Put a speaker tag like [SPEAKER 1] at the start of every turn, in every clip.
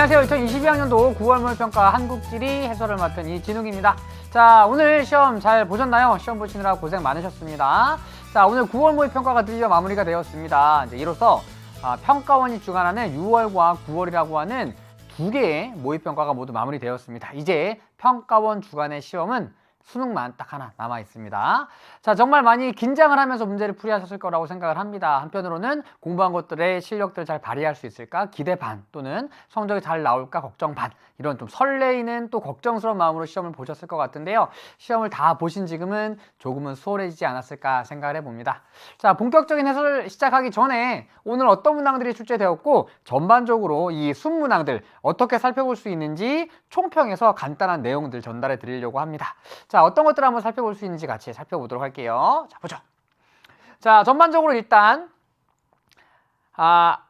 [SPEAKER 1] 안녕하세요. 2022학년도 9월 모의평가 한국지리 해설을 맡은 이진욱입니다. 자, 오늘 시험 잘 보셨나요? 시험 보시느라 고생 많으셨습니다. 자, 오늘 9월 모의평가가 드디어 마무리가 되었습니다. 이제 이로써 평가원이 주관하는 6월과 9월이라고 하는 두 개의 모의평가가 모두 마무리되었습니다. 이제 평가원 주관의 시험은 수능만 딱 하나 남아 있습니다. 자, 정말 많이 긴장을 하면서 문제를 풀이하셨을 거라고 생각을 합니다. 한편으로는 공부한 것들의 실력들을 잘 발휘할 수 있을까 기대 반, 또는 성적이 잘 나올까 걱정 반, 이런 좀 설레이는 또 걱정스러운 마음으로 시험을 보셨을 것 같은데요. 시험을 다 보신 지금은 조금은 수월해지지 않았을까 생각을 해봅니다. 자, 본격적인 해설을 시작하기 전에 오늘 어떤 문항들이 출제되었고 전반적으로 이 순문항들 어떻게 살펴볼 수 있는지 총평해서 간단한 내용들 전달해 드리려고 합니다. 자, 어떤 것들을 한번 살펴볼 수 있는지 같이 살펴보도록 할게요. 자, 보죠. 자, 전반적으로 일단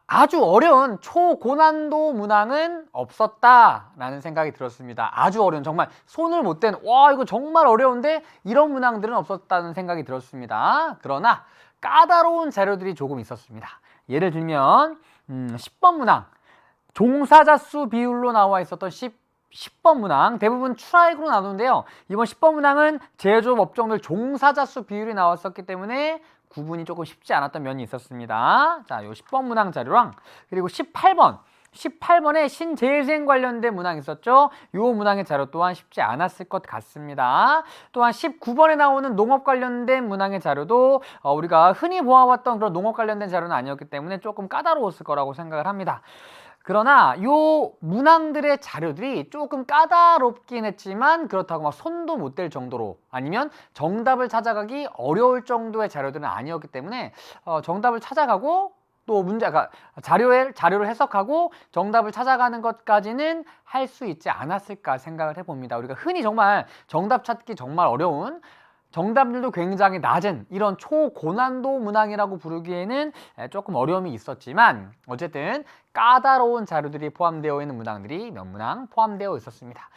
[SPEAKER 1] 아주 어려운 초고난도 문항은 없었다라는 생각이 들었습니다. 아주 어려운, 정말 손을 못 댄, 와 이거 정말 어려운데 이런 문항들은 없었다는 생각이 들었습니다. 그러나 까다로운 자료들이 조금 있었습니다. 예를 들면 10번 문항, 종사자 수 비율로 나와 있었던 10번 문항, 대부분 추라이크로 나누는데요. 이번 10번 문항은 제조업 업종별 종사자 수 비율이 나왔었기 때문에 구분이 조금 쉽지 않았던 면이 있었습니다. 자, 요 10번 문항 자료랑, 그리고 18번에 신재생 관련된 문항이 있었죠. 이 문항의 자료 또한 쉽지 않았을 것 같습니다. 또한 19번에 나오는 농업 관련된 문항의 자료도 우리가 흔히 보아왔던 그런 농업 관련된 자료는 아니었기 때문에 조금 까다로웠을 거라고 생각을 합니다. 그러나 이 문항들의 자료들이 조금 까다롭긴 했지만 그렇다고 막 손도 못 댈 정도로, 아니면 정답을 찾아가기 어려울 정도의 자료들은 아니었기 때문에 정답을 찾아가고 또 문제가 자료를 해석하고 정답을 찾아가는 것까지는 할 수 있지 않았을까 생각을 해봅니다. 우리가 흔히 정말 정답 찾기 정말 어려운, 정답률도 굉장히 낮은 이런 초고난도 문항이라고 부르기에는 조금 어려움이 있었지만 어쨌든 까다로운 자료들이 포함되어 있는 문항들이 몇 문항 포함되어 있었습니다.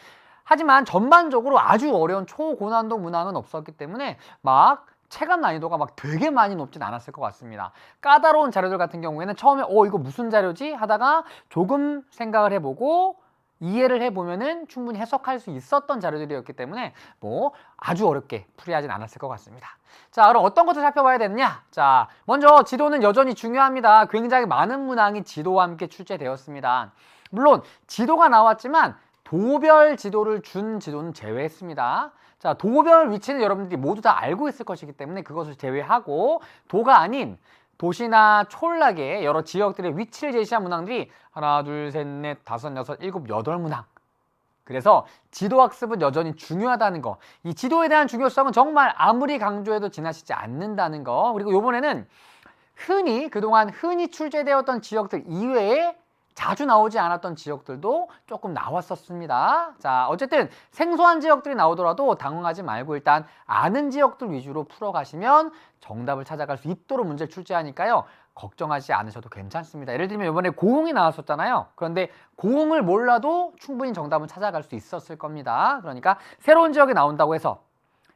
[SPEAKER 1] 하지만 전반적으로 아주 어려운 초고난도 문항은 없었기 때문에 막 체감 난이도가 막 되게 많이 높진 않았을 것 같습니다. 까다로운 자료들 같은 경우에는 처음에 이거 무슨 자료지? 하다가 조금 생각을 해보고 이해를 해보면은 충분히 해석할 수 있었던 자료들이었기 때문에 뭐 아주 어렵게 풀이하진 않았을 것 같습니다. 자, 그럼 어떤 것을 살펴봐야 되느냐? 자, 먼저 지도는 여전히 중요합니다. 굉장히 많은 문항이 지도와 함께 출제되었습니다. 물론 지도가 나왔지만 도별 지도를 준 지도는 제외했습니다. 자, 도별 위치는 여러분들이 모두 다 알고 있을 것이기 때문에 그것을 제외하고, 도가 아닌 도시나 촌락의 여러 지역들의 위치를 제시한 문항들이 하나, 둘, 셋, 넷, 다섯, 여섯, 일곱, 여덟 문항. 그래서 지도학습은 여전히 중요하다는 거, 이 지도에 대한 중요성은 정말 아무리 강조해도 지나치지 않는다는 거, 그리고 이번에는 그동안 흔히 출제되었던 지역들 이외에 자주 나오지 않았던 지역들도 조금 나왔었습니다. 자, 어쨌든 생소한 지역들이 나오더라도 당황하지 말고 일단 아는 지역들 위주로 풀어가시면 정답을 찾아갈 수 있도록 문제를 출제하니까요, 걱정하지 않으셔도 괜찮습니다. 예를 들면 이번에 고흥이 나왔었잖아요. 그런데 고흥을 몰라도 충분히 정답은 찾아갈 수 있었을 겁니다. 그러니까 새로운 지역이 나온다고 해서,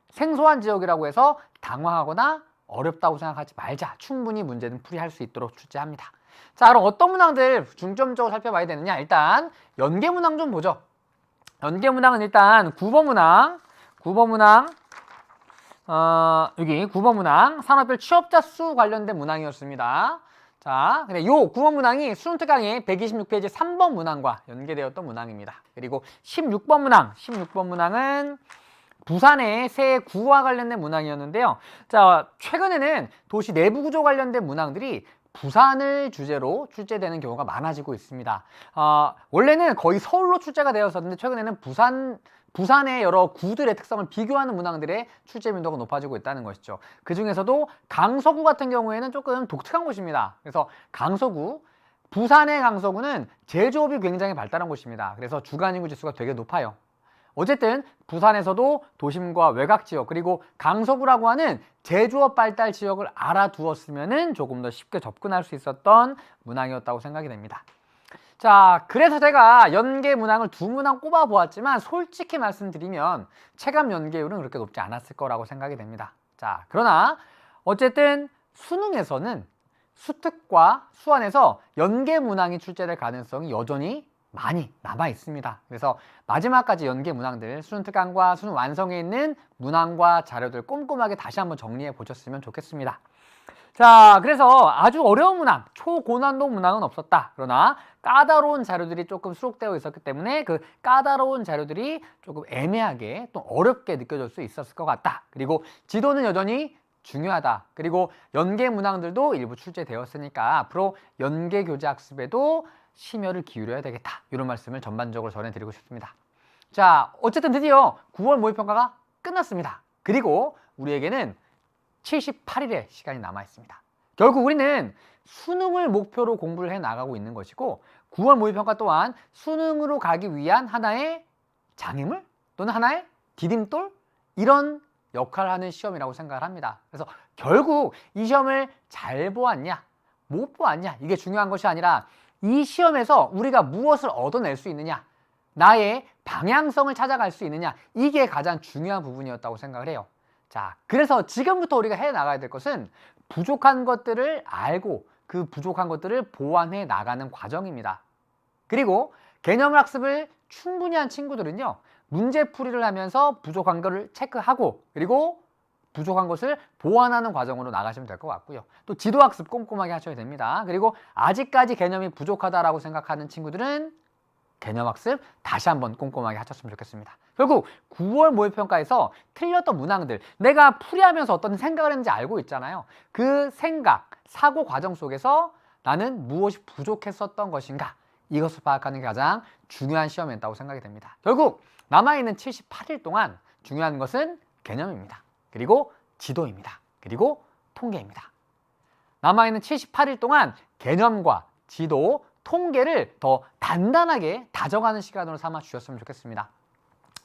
[SPEAKER 1] 생소한 지역이라고 해서 당황하거나 어렵다고 생각하지 말자. 충분히 문제는 풀이할 수 있도록 출제합니다. 자, 그럼 어떤 문항들 중점적으로 살펴봐야 되느냐? 일단 연계 문항 좀 보죠. 연계 문항은 일단 9번 문항, 여기 9번 문항 산업별 취업자 수 관련된 문항이었습니다. 자, 근데 요 9번 문항이 수능 특강의 126페이지 3번 문항과 연계되었던 문항입니다. 그리고 16번 문항은 부산의 새 구와 관련된 문항이었는데요. 자, 최근에는 도시 내부 구조 관련된 문항들이 부산을 주제로 출제되는 경우가 많아지고 있습니다. 원래는 거의 서울로 출제가 되었었는데 최근에는 부산의 여러 구들의 특성을 비교하는 문항들의 출제 빈도가 높아지고 있다는 것이죠. 그 중에서도 강서구 같은 경우에는 조금 독특한 곳입니다. 그래서 부산의 강서구는 제조업이 굉장히 발달한 곳입니다. 그래서 주간인구 지수가 되게 높아요. 어쨌든 부산에서도 도심과 외곽 지역, 그리고 강서구라고 하는 제조업 발달 지역을 알아두었으면 조금 더 쉽게 접근할 수 있었던 문항이었다고 생각이 됩니다. 자, 그래서 제가 연계 문항을 두 문항 꼽아 보았지만 솔직히 말씀드리면 체감 연계율은 그렇게 높지 않았을 거라고 생각이 됩니다. 자, 그러나 어쨌든 수능에서는 수특과 수완에서 연계 문항이 출제될 가능성이 여전히 많이 남아 있습니다. 그래서 마지막까지 연계 문항들, 수능 특강과 수능 완성에 있는 문항과 자료들 꼼꼼하게 다시 한번 정리해 보셨으면 좋겠습니다. 자, 그래서 아주 어려운 문항, 초고난도 문항은 없었다. 그러나 까다로운 자료들이 조금 수록되어 있었기 때문에 그 까다로운 자료들이 조금 애매하게 또 어렵게 느껴질 수 있었을 것 같다. 그리고 지도는 여전히 중요하다. 그리고 연계 문항들도 일부 출제되었으니까 앞으로 연계 교재 학습에도 심혈을 기울여야 되겠다. 이런 말씀을 전반적으로 전해드리고 싶습니다. 자, 어쨌든 드디어 9월 모의평가가 끝났습니다. 그리고 우리에게는 78일의 시간이 남아 있습니다. 결국 우리는 수능을 목표로 공부를 해 나가고 있는 것이고 9월 모의평가 또한 수능으로 가기 위한 하나의 장애물 또는 하나의 디딤돌 이런 역할을 하는 시험이라고 생각을 합니다. 그래서 결국 이 시험을 잘 보았냐 못 보았냐 이게 중요한 것이 아니라 이 시험에서 우리가 무엇을 얻어낼 수 있느냐 나의 방향성을 찾아갈 수 있느냐 이게 가장 중요한 부분이었다고 생각을 해요. 자, 그래서 지금부터 우리가 해 나가야 될 것은 부족한 것들을 알고 그 부족한 것들을 보완해 나가는 과정입니다. 그리고 개념 학습을 충분히 한 친구들은요, 문제풀이를 하면서 부족한 것을 체크하고 그리고 부족한 것을 보완하는 과정으로 나가시면 될 것 같고요. 또 지도학습 꼼꼼하게 하셔야 됩니다. 그리고 아직까지 개념이 부족하다라고 생각하는 친구들은 개념학습 다시 한번 꼼꼼하게 하셨으면 좋겠습니다. 결국 9월 모의평가에서 틀렸던 문항들 내가 풀이하면서 어떤 생각을 했는지 알고 있잖아요. 그 생각, 사고 과정 속에서 나는 무엇이 부족했었던 것인가 이것을 파악하는 게 가장 중요한 시험이었다고 생각이 됩니다. 결국 남아있는 78일 동안 중요한 것은 개념입니다. 그리고 지도입니다. 그리고 통계입니다. 남아있는 78일 동안 개념과 지도, 통계를 더 단단하게 다져가는 시간으로 삼아 주셨으면 좋겠습니다.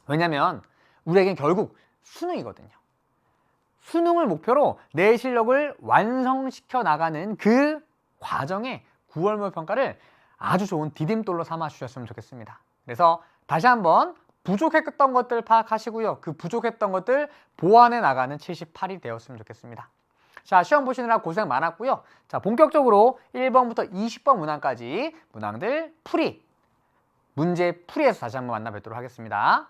[SPEAKER 1] 왜냐하면 우리에겐 결국 수능이거든요. 수능을 목표로 내 실력을 완성시켜 나가는 그 과정에 9월 모의평가를 아주 좋은 디딤돌로 삼아 주셨으면 좋겠습니다. 그래서 다시 한번 부족했던 것들 파악하시고요. 그 부족했던 것들 보완해 나가는 78이 되었으면 좋겠습니다. 자, 시험 보시느라 고생 많았고요. 자, 본격적으로 1번부터 20번 문항까지 문항들 풀이, 문제 풀이에서 다시 한번 만나 뵙도록 하겠습니다.